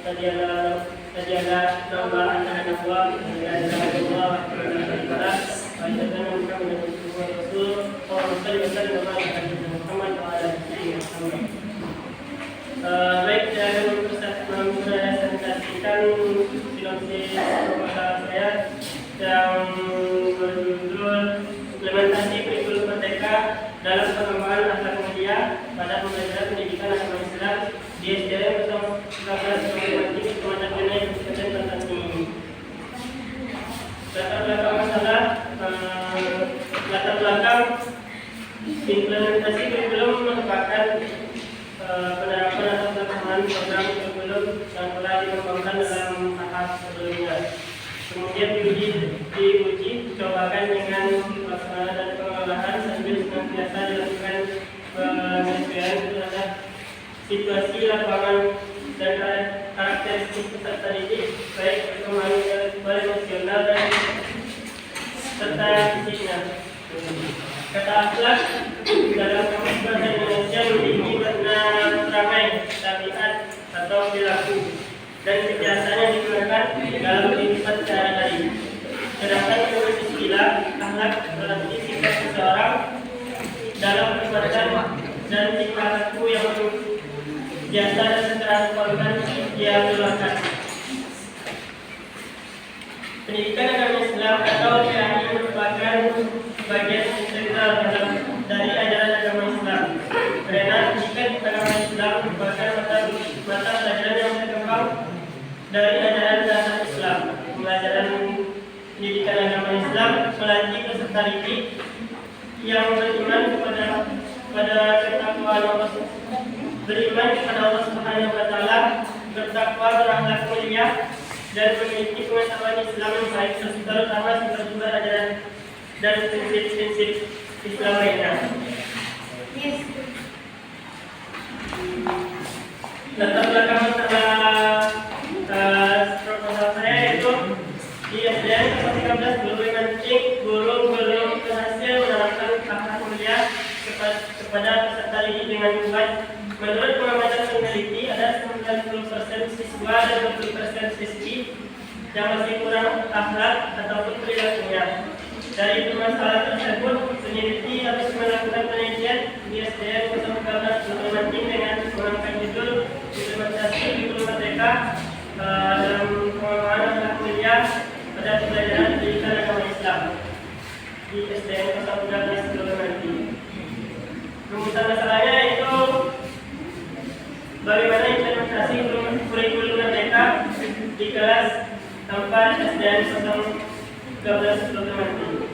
tadi ada tambahan terhadap Allah, ada Allah, ada baik, saya akan mempresentasikan sinopsis proposal saya yang berjudul implementasi kurikulum merdeka dalam pengembangan akhlak mulia pada pembelajaran pendidikan agama Islam di SDN 19 Kecamatan Kenai, Kabupaten Banten ini. Latar belakang implementasi kurikulum merupakan penerapan atau pelaksanaan program kurikulum yang telah dikembangkan dalam tahap sebelumnya. Kemudian diuji cobakan dengan pelaksanaan dan pengolahan sambil senantiasa dilakukan penyesuaian terhadap situasi lapangan dan karakteristik peserta didik, baik perkembangan intelektual, emosional dan serta fisiknya. Kata akhlak dalam Kamus Bahasa Indonesia memiliki makna ramai, tabiat atau perilaku, dan biasanya digunakan dalam kehidupan sehari-hari. Sedangkan menurut istilah akhlak berarti sifat seseorang dalam perbuatan dan tingkah laku yang biasa dan seterang dia keluarkan. Pendidikan agama Islam atau PAI merupakan bagian integral dari ajaran agama Islam. Karena pendidikan agama Islam merupakan mata pelajaran yang berkembang dari ajaran dasar Islam. Pelajaran pendidikan agama Islam melatih peserta didik yang beriman kepada Allah Subhanahu wa taala, bertakwa, berakhlak mulia, dan memiliki pengetahuan Islam yang baik, terutama sumber-sumber ajaran dan prinsip-prinsip Islam lainnya. Latar belakang proposal saya itu di SDN 13 belum berhasil menerapkan akhlak mulia kepada peserta didik dengan baik. Menurut pengamatan peneliti, ada 90% siswa dan 20% siswi yang masih kurang akhlak ataupun perilakunya. Dari permasalahan tersebut, peneliti harus melakukan penelitian di SDN 13 Banting dengan mengangkat judul implementasi kurikulum merdeka dalam pengembangan akhlak mulia pada pembelajaran pendidikan agama Islam di SDN 13 Banting. Rumusan masalahnya itu bagaimana implementasi kurikulum merdeka di kelas 4 SDN 13 Banting.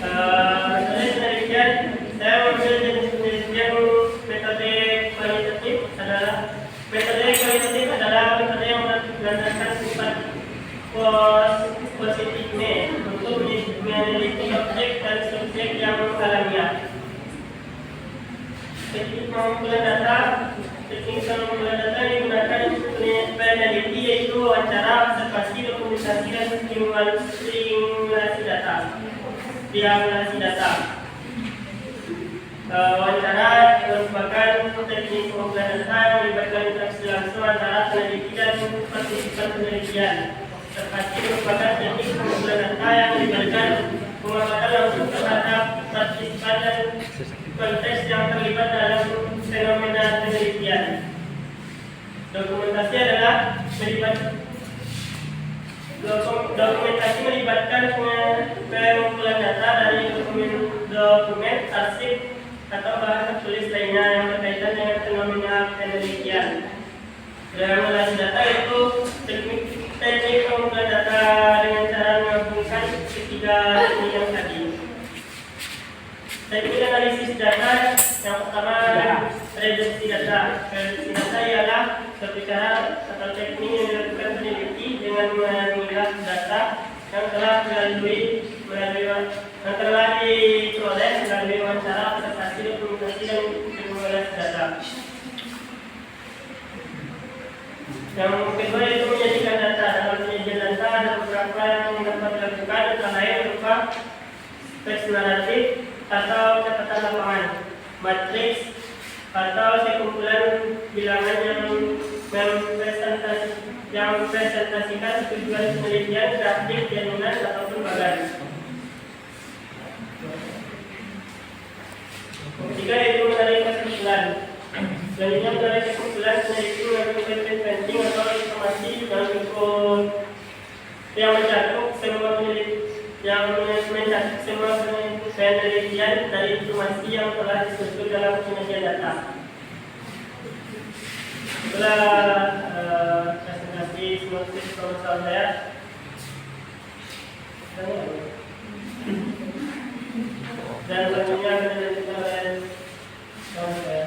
Masalahnya penelitian, saya mengambil penelitian metode kualitatif adalah metode yang berdasarkan sifat positifnya untuk meneliti objek dan subjek yang alamiah. Teknik pengumpulan data digunakan peneliti yaitu wawancara, observasi, dokumentasi, dan simulasi data. Diagnosis data. Wawancara merupakan teknik pengumpulan data yang melibatkan interaksi langsung antara peneliti dan partisipan penelitian. Observasi merupakan teknik pengumpulan data yang melibatkan pengamatan langsung terhadap partisipan dan konteks yang terlibat dalam fenomena penelitian. Dokumentasi melibatkan pengumpulan data dari dokumen, arsip, atau bahan tertulis lainnya yang berkaitan dengan fenomena penelitian. Diagnosis data itu teknik pengumpulan data dengan cara menggabungkan ketiga teknik yang tadi. Teknik analisis data yang pertama reduksi data. Reduksi data ialah suatu cara atau teknik yang dilakukan peneliti dengan melihat data yang telah diperoleh melalui wawancara, observasi, dokumentasi, dan simulasi data. Yang kedua itu menyajikan data. Dalam penyajian data ada beberapa yang dapat dilakukan, antara lain berupa teks naratif atau catatan lapangan, matriks atau sekumpulan bilangan tujuan penelitian, praktik, jaminan, ataupun bagan. Ketiga yaitu menarik kesimpulan. Selanjutnya menarik kesimpulan peneliti mengambil penting atau informasi dalam bentuk yang mencakup semua penelitian dari informasi yang telah disusun dalam penelitian data. Itulah presentasi sinopsis proposal saya. Dan selanjutnya akan dilanjutkan oleh kawan saya.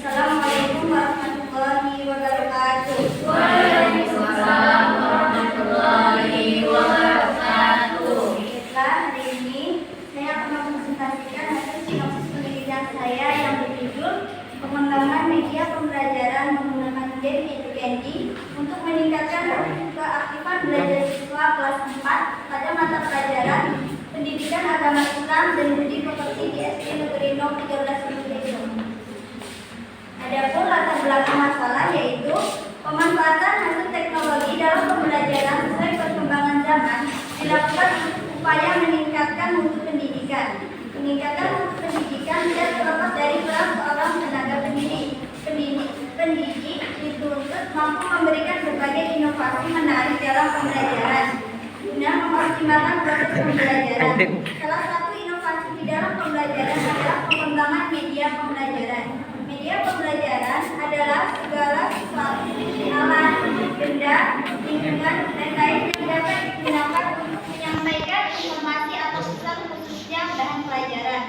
Assalamualaikum warahmatullahi wabarakatuh. Waalaikumsalam warahmatullahi wabarakatuh. Baiklah, hari ini saya akan mempresentasikan hasil sinopsis penelitian saya yang berjudul Pengembangan Media Pembelajaran Menggunakan Game Edukendi untuk Meningkatkan Keaktifan Belajar Siswa Kelas 4 pada mata pelajaran Pendidikan Agama Islam dan Budi Pekerti di SD Negeri 013 Buludeso. Adapun latar belakang masalah yaitu pemanfaatan hasil teknologi dalam pembelajaran sesuai perkembangan zaman dilakukan untuk upaya meningkatkan mutu pendidikan. Meningkatkan mutu pendidikan tidak terlepas dari peran seorang tenaga pendidik dituntut mampu memberikan berbagai inovasi menarik dalam pembelajaran guna memaksimalkan proses pembelajaran. Salah satu inovasi di dalam pembelajaran adalah pengembangan media pembelajaran. Media pembelajaran adalah segala sesuatu, alat, benda, lingkungan, dan lain yang dapat digunakan untuk menyampaikan informasi atau pesan khususnya bahan pelajaran.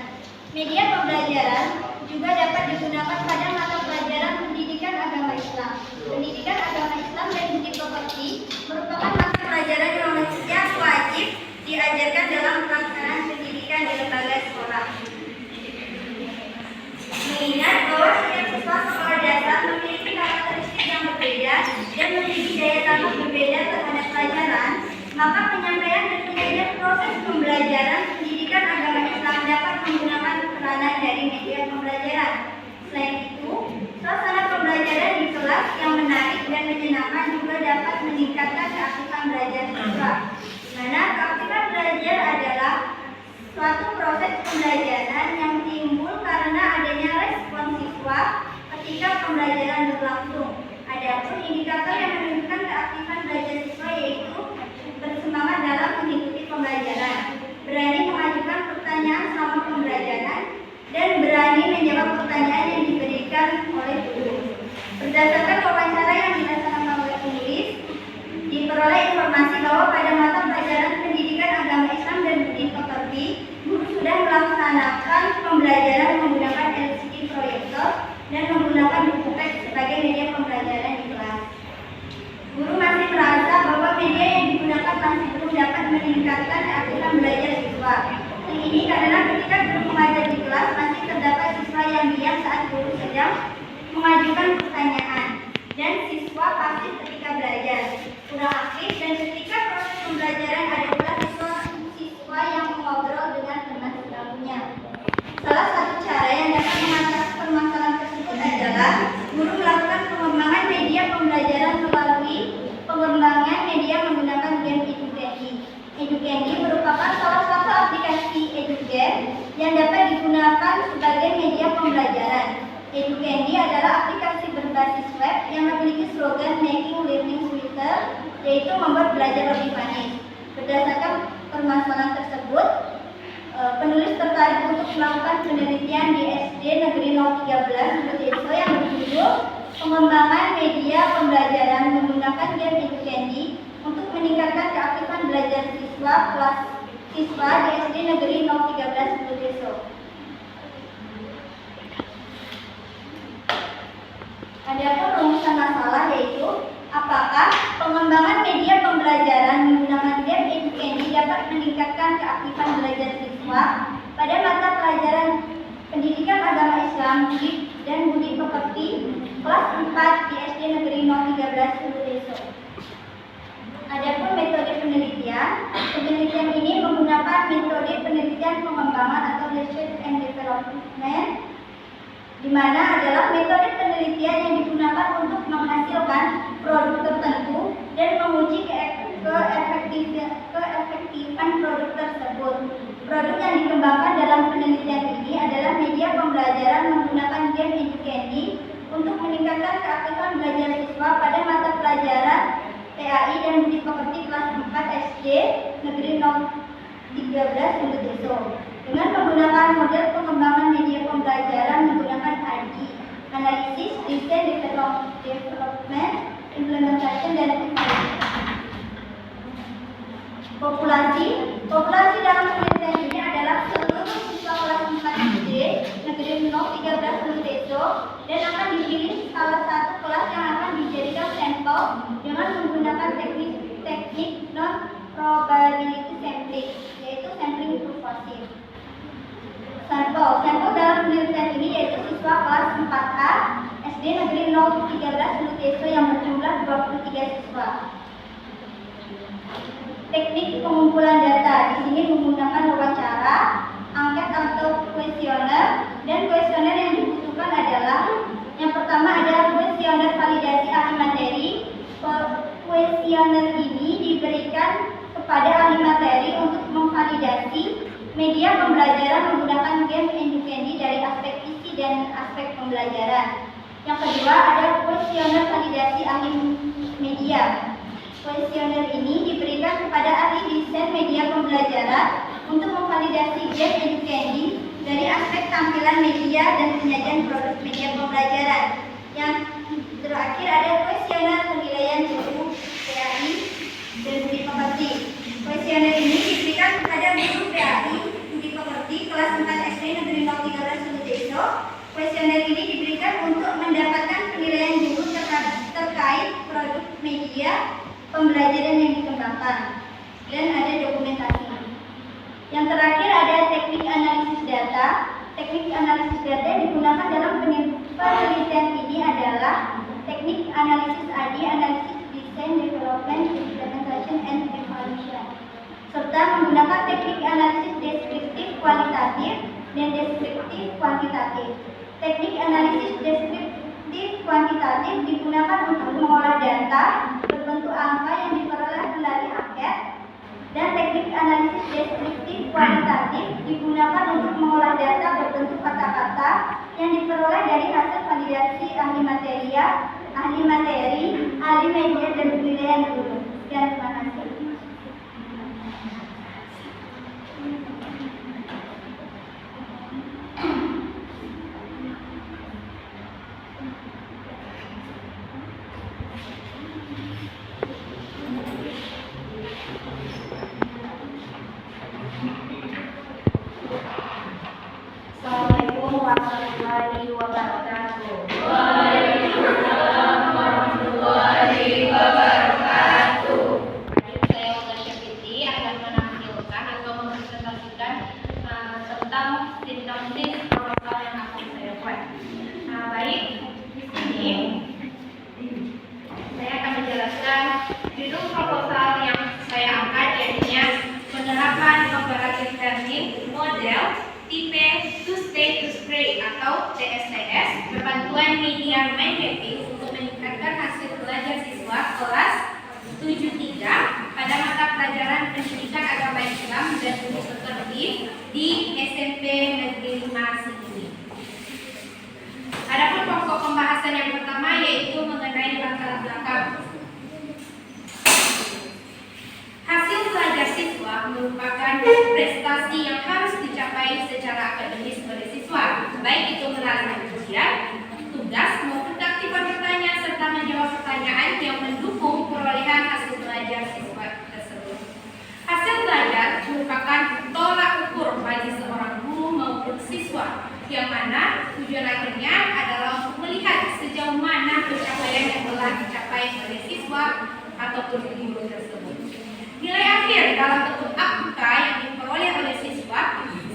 Media pembelajaran juga dapat digunakan pada mata pelajaran pendidikan agama Islam. Pendidikan agama Islam dan budi pekerti merupakan mata pelajaran yang wajib diajarkan dalam pelaksanaan pendidikan di lembaga sekolah. Mengingat bahwa setiap siswa sekolah dasar memiliki karakteristik yang berbeda dan memiliki daya tangkap berbeda terhadap pelajaran, maka penyampaian dan penyajian proses pembelajaran pendidikan agama Islam dapat menggunakan peranan dari media pembelajaran. Selain itu, suasana pembelajaran di kelas yang menarik dan menyenangkan juga dapat meningkatkan keaktifan belajar siswa. Di mana keaktifan belajar adalah suatu proses pembelajaran yang timbul karena adanya respon siswa ketika pembelajaran berlangsung. Adapun indikator yang menunjukkan keaktifan belajar siswa yaitu bersemangat dalam mengikuti pembelajaran, berani mengajukan pertanyaan selama pembelajaran, dan berani menjawab pertanyaan yang diberikan oleh guru. Berdasarkan wawancara yang dilaksanakan oleh penulis, diperoleh informasi bahwa pada mata pelajaran pendidikan agama Islam dan budi pekerti, guru sudah melaksanakan pembelajaran menggunakan LCD proyektor dan menggunakan buku teks sebagai media pembelajaran di kelas. Guru masih merasa bahwa media yang digunakan masih belum dapat meningkatkan keaktifan belajar siswa. Hal ini karena ketika guru mengajar di kelas masih terdapat siswa yang diam saat guru sedang mengajukan pertanyaan, dan siswa pasif ketika belajar, kurang aktif, dan ketika proses pembelajaran ada pula siswa yang mengobrol dengan teman sebelumnya. Salah satu cara yang dapat mengatasi permasalahan tersebut adalah guru melakukan pengembangan media pembelajaran melalui pengembangan media menggunakan game Edukendi. Edukendi merupakan salah satu aplikasi edugame yang dapat digunakan sebagai media pembelajaran. Edukendi adalah aplikasi berbasis web yang memiliki slogan Making Learning Sweeter, yaitu membuat belajar lebih manis. Berdasarkan permasalahan tersebut, penulis tertarik untuk melakukan penelitian di SD Negeri 013 Buludeso yang berjudul Pengembangan Media Pembelajaran Menggunakan Game Edukendi untuk meningkatkan keaktifan belajar siswa di SD Negeri 013 Buludeso. Adapun rumusan masalah yaitu apakah pengembangan media pembelajaran menggunakan game Edukendi dapat meningkatkan keaktifan belajar siswa pada mata pelajaran pendidikan agama Islam dan budi pekerti kelas 4 di SD Negeri 013 Buludeso. Adapun metode penelitian ini menggunakan metode penelitian pengembangan atau research and development, di mana adalah metode penelitian yang digunakan untuk menghasilkan produk tertentu dan menguji keefektifan produk tersebut. Produk yang dikembangkan dalam penelitian ini adalah media pembelajaran menggunakan game Educandy untuk meningkatkan keaktifan belajar siswa pada mata pelajaran PAI dan Budi Pekerti kelas 4 SD Negeri 013 Suluteso dengan menggunakan model pengembangan media pembelajaran menggunakan ADI, analisis, desain, development, implementation, dan evaluasi. Populasi dalam penelitian ini adalah seluruh siswa kelas 4 SD Negeri 013 Suluteso dan akan dipilih salah satu kelas yang akan dijadikan sampel dengan menggunakan teknik non-probability sampling, yaitu sampling provokasi. Sampel dalam penelitian ini yaitu siswa kelas 4A SD Negeri 013 Suluteso yang berjumlah 23 siswa. Teknik pengumpulan data di sini menggunakan wawancara, angket atau kuesioner, dan kuesioner yang dibutuhkan adalah yang pertama adalah kuesioner validasi ahli materi. Kuesioner ini diberikan kepada ahli materi untuk memvalidasi media pembelajaran menggunakan game Educandy dari aspek isi dan aspek pembelajaran. Yang kedua ada kuesioner validasi ahli media. Kuesioner ini diberikan kepada ahli desain media pembelajaran untuk memvalidasi game Educandy dari aspek tampilan media dan penyajian produk media pembelajaran. Yang terakhir ada kuesioner penilaian guru PAI dan Budi Pekerti. Kuesioner ini diberikan kepada guru PAI Budi Pekerti kelas 4 SD Negeri 013 Suluteso. Kuesioner ini diberikan untuk mendapatkan penilaian guru terkait produk media pembelajaran yang dikembangkan, dan ada dokumentasi. Yang terakhir ada teknik analisis data. Teknik analisis data yang digunakan dalam penelitian ini adalah teknik analisis ADI, analisis design, development, implementation, and evaluation, serta menggunakan teknik analisis deskriptif kualitatif dan deskriptif kuantitatif. Teknik analisis deskriptif kuantitatif digunakan untuk mengolah data berbentuk angka yang diperoleh melalui angket, dan teknik analisis deskriptif kualitatif digunakan untuk mengolah data berbentuk kata-kata yang diperoleh dari hasil validasi ahli materi, ahli media, dan penilaian guru. Sekian, terima kasih. Assalamualaikum warahmatullahi wabarakatuh. Waalaikumsalam warahmatullahi wabarakatuh. Saya Olga Syafiti akan menampilkan atau mempresentasikan tentang sinopsis proposal yang akan saya buat. Baik, di sini saya akan menjelaskan judul proposal yang saya angkat, yaitu menerapkan comparative learning model tipe to stay to spray atau TSTS berbantuan media mind mapping untuk meningkatkan hasil belajar siswa kelas 7-3 pada mata pelajaran pendidikan agama Islam dan Budi Pekerti di SMP Negeri 5 Sigli. Adapun pokok pembahasan yang pertama yaitu mengenai latar belakang. Hasil belajar siswa merupakan prestasi yang harus dicapai secara akademis oleh siswa, baik itu melalui ujian, tugas, maupun keaktifan bertanya serta menjawab pertanyaan yang mendukung perolehan hasil belajar siswa tersebut. Hasil belajar merupakan tolak ukur bagi seorang guru maupun siswa, yang mana tujuan akhirnya adalah untuk melihat sejauh mana pencapaian yang telah dicapai oleh siswa ataupun guru tersebut. Nilai akhir dalam bentuk AUK yang diperoleh oleh siswa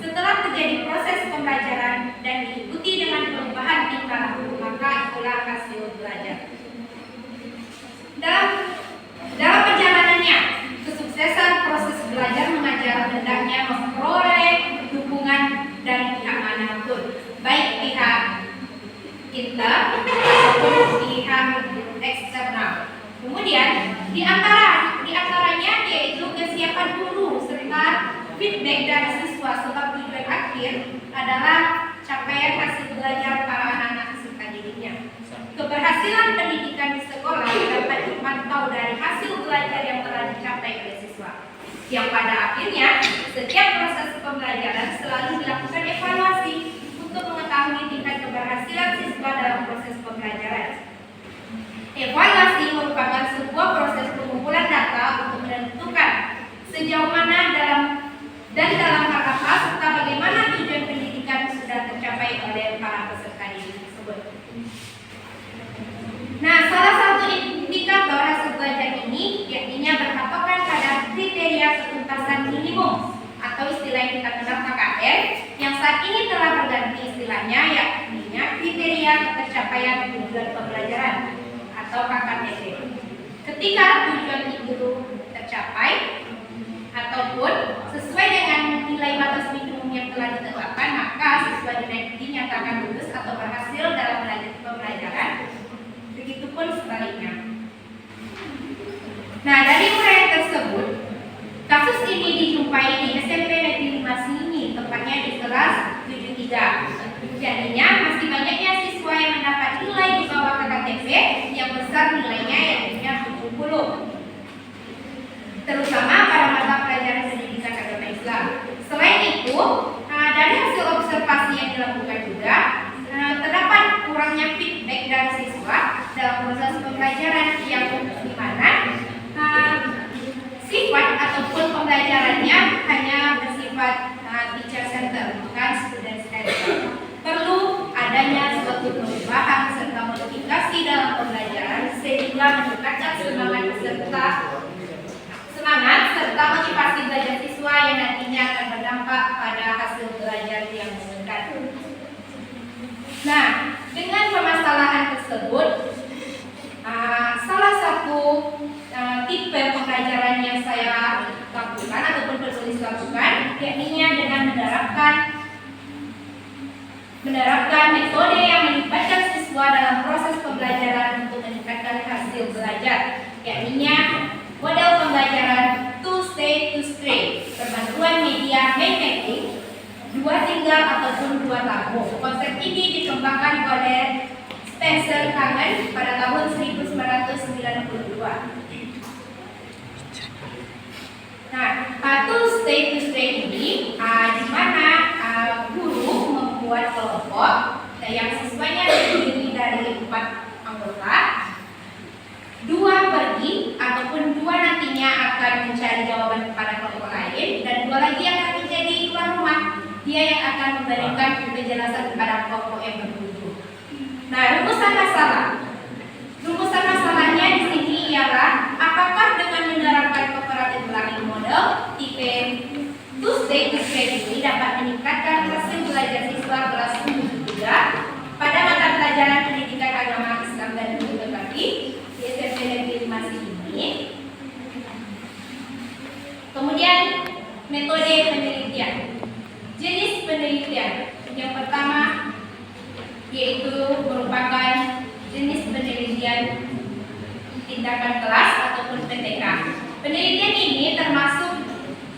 setelah terjadi proses pembelajaran dan diikuti dengan perubahan tingkah laku, maka itulah hasil belajar. Dalam perjalanannya, kesuksesan proses belajar mengajar hendaknya feedback dari siswa sebab tujuan akhir adalah capaian hasil belajar para anak-anak peserta didiknya. Keberhasilan pendidikan di sekolah dapat dipantau dari hasil belajar yang telah dicapai oleh siswa, yang pada akhirnya setiap proses pembelajaran selalu dilakukan evaluasi untuk mengetahui tingkat keberhasilan siswa dalam proses pembelajaran. Evaluasi merupakan sebuah proses pengumpulan data untuk menentukan sejauh mana dalam hal apa serta bagaimana tujuan pendidikan sudah tercapai oleh para peserta didik tersebut. Nah, salah satu indikator hasil belajar ini yakni berpatokan pada kriteria ketuntasan minimum atau istilah yang kita kenal KKM yang saat ini telah berganti istilahnya yakni kriteria ketercapaian tujuan pembelajaran atau KKTP. Ketika tujuan itu tercapai ataupun sesuai dengan nilai batas minimum yang telah ditetapkan, maka siswa dinyatakan lulus atau berhasil dalam pembelajaran. Begitupun sebaliknya. Nah, dari uraian tersebut, kasus ini dijumpai di SMP Negeri 5 Sini, tepatnya di kelas 73. Jadinya masih banyaknya siswa yang mendapat nilai di bawah KKTP yang besar nilainya yakni 70. Terutama pada mata pelajaran pendidikan agama Islam. Selain itu, dari hasil observasi yang dilakukan juga terdapat kurangnya feedback dari siswa dalam proses pembelajaran yang dimana sifat ataupun pembelajarannya hanya bersifat teacher center, bukan student center. Perlu adanya suatu perubahan serta modifikasi dalam pembelajaran sehingga meningkatkan semangat serta motivasi belajar siswa yang nantinya akan berdampak pada hasil belajar yang meningkat. Nah, dengan permasalahan tersebut, salah satu tipe pembelajaran yang saya lakukan ataupun penulis lakukan, yakni dengan menerapkan metode yang melibatkan siswa dalam proses pembelajaran untuk meningkatkan hasil belajar, yakni model pembelajaran 2 state to straight, perbantuan media mapping, 2 tinggal ataupun 2 tabung. Konsep ini dikembangkan oleh Spencer Kamen pada tahun 1992. Nah, 2 state to straight ini di mana guru membuat kelompok yang siswanya terdiri dari 4 anggota. 2 pergi ataupun 2 nantinya akan mencari jawaban kepada kelompok lain dan 2 lagi akan menjadi tuan rumah. Dia yang akan memberikan penjelasan kepada kelompok yang bertuju. Nah, rumusan masalahnya di sini ialah apakah dengan menerapkan cooperative learning model tipe 2 state to straight ini dapat meningkatkan hasil belajar siswa kelas 73 pada mata pelajaran pendidikan agama Islam dan Filosofi di SMP Negeri 5 Sini. Kemudian metode penelitian. Jenis penelitian yang pertama yaitu merupakan jenis penelitian tindakan kelas ataupun PTK. Penelitian ini termasuk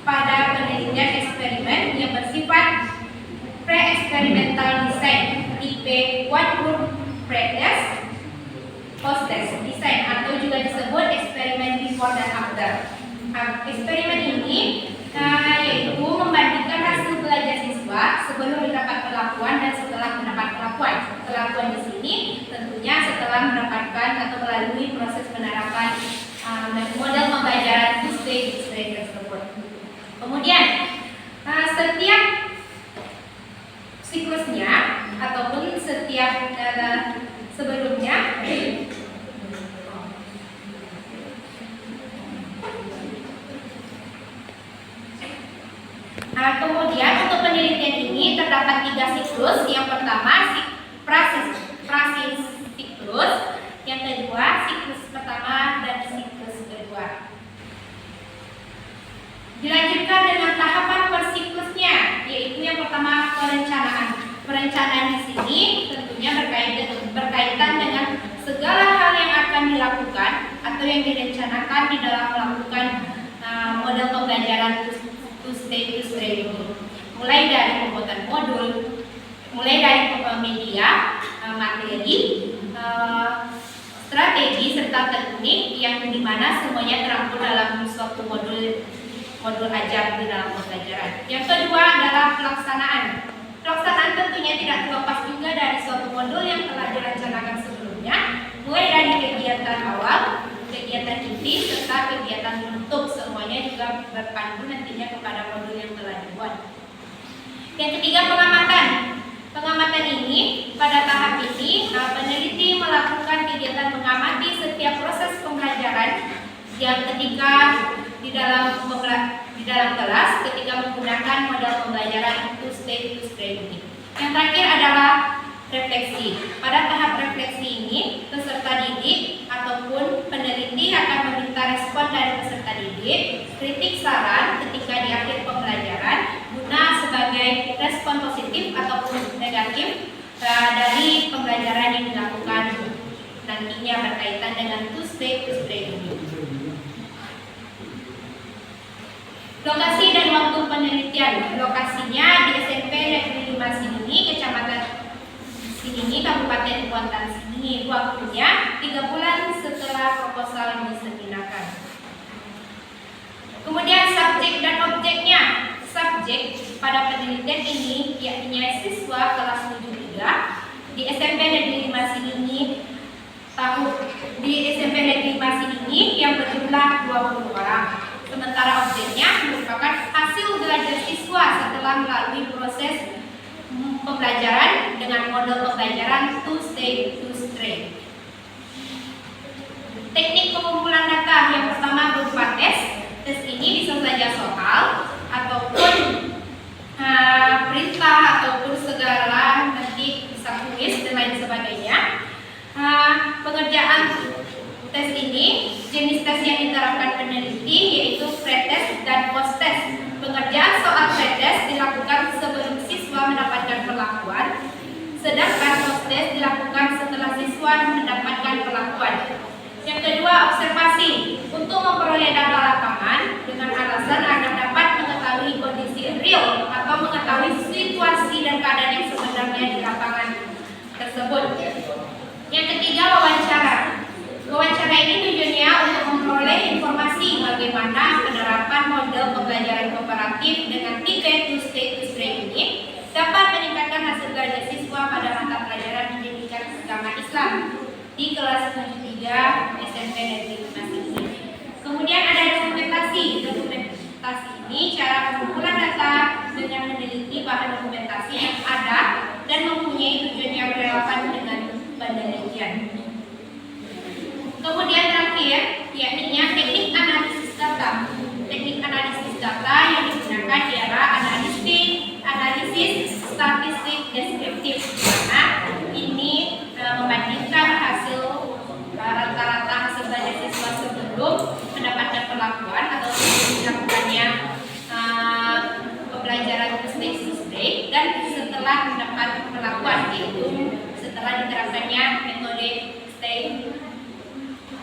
pada penelitian eksperimen yang bersifat pre-experimental design tipe one group pre-test, post-test design atau juga disebut eksperimen before dan after. Eksperimen ini yaitu membandingkan hasil belajar siswa sebelum mendapat perlakuan dan setelah mendapat perlakuan. Perlakuan di sini tentunya setelah mendapatkan atau melalui proses penerapan model pembelajaran 2 stage tersebut. Kemudian setiap siklusnya ataupun setiap sebelumnya kemudian untuk penelitian ini terdapat 3 siklus. Yang pertama prasis siklus, yang kedua siklus pertama dan siklus kedua. Dilanjutkan dengan tahapan per siklusnya, yaitu yang pertama perencanaan. Perencanaan di sini tentunya berkaitan dengan segala hal yang akan dilakukan atau yang direncanakan di dalam melakukan model pembelajaran Stay to Stray ini. Mulai dari pembuatan modul, mulai dari media, materi, strategi serta teknik yang dimana semuanya terangkum dalam suatu modul ajar di dalam pembelajaran. Yang kedua adalah pelaksanaan. Pelaksanaan tentunya tidak terlepas juga dari suatu modul yang telah direncanakan sebelumnya, mulai dari kegiatan awal, kegiatan inti, serta kegiatan penutup, semuanya juga berpandu nantinya kepada modul yang telah dibuat. Yang ketiga, pengamatan. Pengamatan ini, pada tahap ini, peneliti melakukan kegiatan mengamati setiap proses pembelajaran yang ketika di dalam kelas, ketika menggunakan model pembelajaran to stay ini. Yang terakhir adalah refleksi. Pada tahap refleksi ini, peserta didik ataupun peneliti akan meminta respon dari peserta didik, kritik saran ketika di akhir pembelajaran, guna sebagai respon positif ataupun negatif dari pembelajaran yang dilakukan nantinya berkaitan dengan to stay ini. Lokasi dan waktu penelitian. Lokasinya di SMP Negeri 5 Sinini, Kecamatan Sinini, Kabupaten Kuantan Sinini. Waktunya 3 bulan setelah proposal diseminakan. Kemudian subjek dan objeknya. Subjek pada penelitian ini yakni siswa kelas 73 di SMP Negeri 5 Sinini yang berjumlah 20 orang. Sementara objeknya merupakan hasil belajar siswa setelah melalui proses pembelajaran dengan model pembelajaran to stay. Teknik pengumpulan data yang pertama berupa tes. Tes ini bisa saja soal ataupun perintah ataupun segala nanti bisa kuis dan lain sebagainya. Pengerjaan tes ini, jenis tes yang diterapkan peneliti yaitu pretest dan post-test. Pengerjaan soal pretest dilakukan sebelum siswa mendapatkan perlakuan, sedangkan post-test dilakukan setelah siswa mendapatkan perlakuan. Yang kedua, observasi. Untuk memperoleh data lapangan dengan alasan agar dapat mengetahui kondisi real atau mengetahui situasi dan keadaan yang sebenarnya di lapangan tersebut. Yang ketiga, wawancara. Wawancara ini tujuannya untuk memperoleh informasi bagaimana penerapan model pembelajaran kooperatif dengan tipe to stay ini dapat meningkatkan hasil belajar siswa pada mata pelajaran pendidikan agama Islam di kelas 73 SMP Negeri 5 ini. Kemudian ada dokumentasi. Dokumentasi ini cara pengumpulan data dengan meneliti bahan dokumentasi yang ada dan mempunyai tujuan yang relevan dengan penelitian. Kemudian terakhir, yakni teknik analisis data. Teknik analisis data yang digunakan ialah analisis statistik deskriptif, karena ini membandingkan hasil rata-rata hasil belajar siswa sebelum mendapatkan perlakuan atau sebelum dilakukannya pembelajaran stay dan setelah mendapat perlakuan, yaitu setelah diterapkannya metode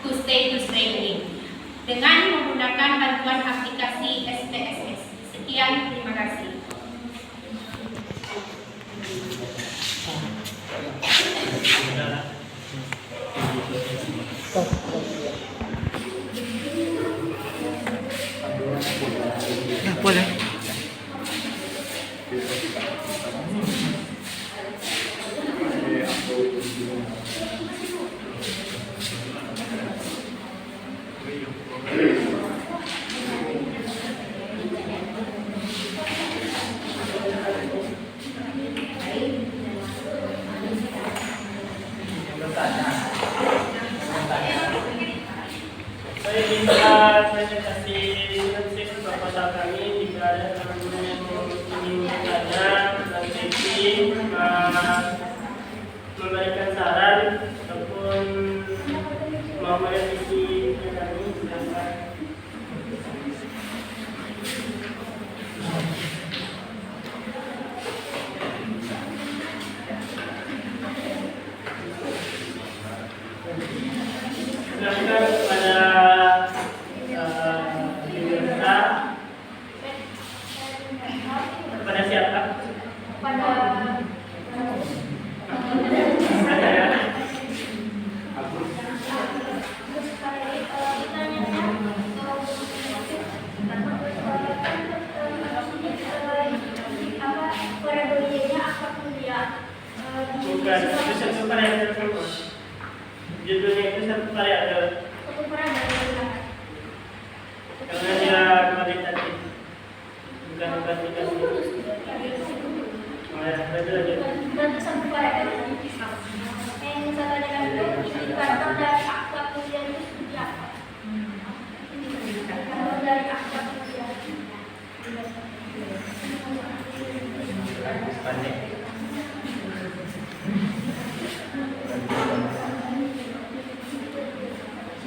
to stay ini dengan menggunakan bantuan aplikasi SPSS. Sekian, terima kasih. Boleh. Saya bisa presentasi sinopsis proposal kami. Jika ada teman-teman yang ingin bertanya, nanti memberikan saran ataupun mau merevisi kami, silakan. Silakan kepada peserta. Kepada siapa? Pada Ada ya? Bukan, itu satu variabel semua. Judulnya itu satu variabel karena dia kualitatif, bukan kuantitatif. Oh ya, itu lagi.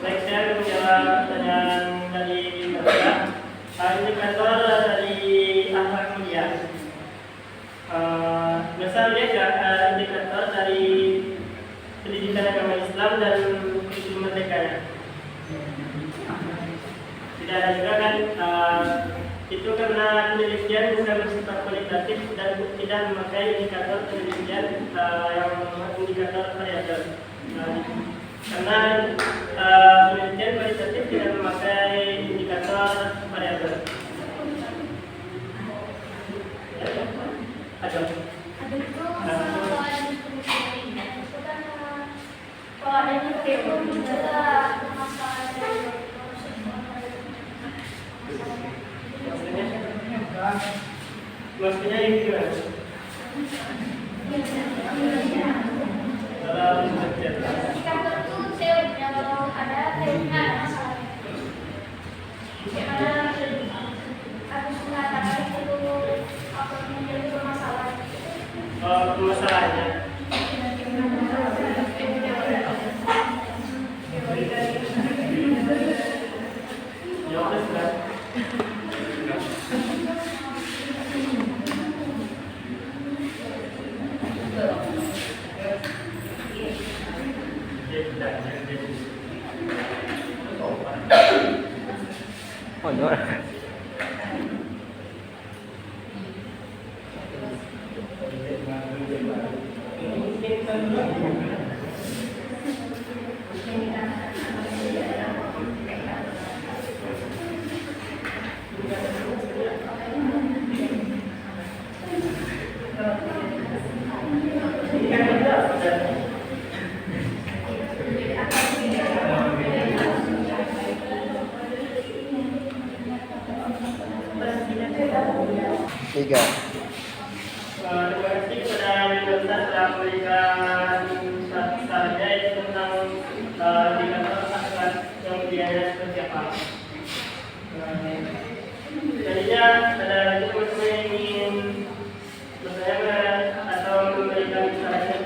Baik, saya akan menjawab pertanyaan dari Bapak. Indikator dari akhlak mulia. Misal dia indikator dari pendidikan agama Islam dan hukum merdekanya. Tidak ada juga kan itu karena penelitian bukan bersifat kualitatif dan tidak memakai indikator penelitian yang indikator variabel. Karena penelitian kualitatif tidak memakai indikator variabel. Ada. Kalau ada itu juga masalah dari Maksudnya ini gimana? Dalam indikator itu teorinya kalau ada teorinya ada masalah. Karena harus mengatakan itu apa menjadi permasalahan. permasalahannya. Jawabnya sudah. Oh, no. Tiga. Terima kasih kepada Universitas telah memberikan sarannya itu tentang indikator akhlak yang mulianya seperti apa. Jadinya ada teman-teman yang ingin bertanya atau memberikan sarannya,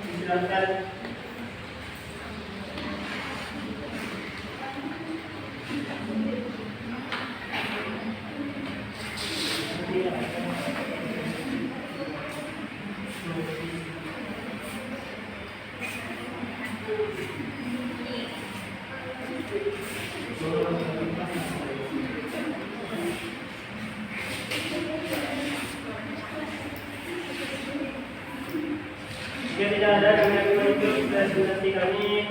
silakan. Jika tidak ada dengan itu, sudah nanti kami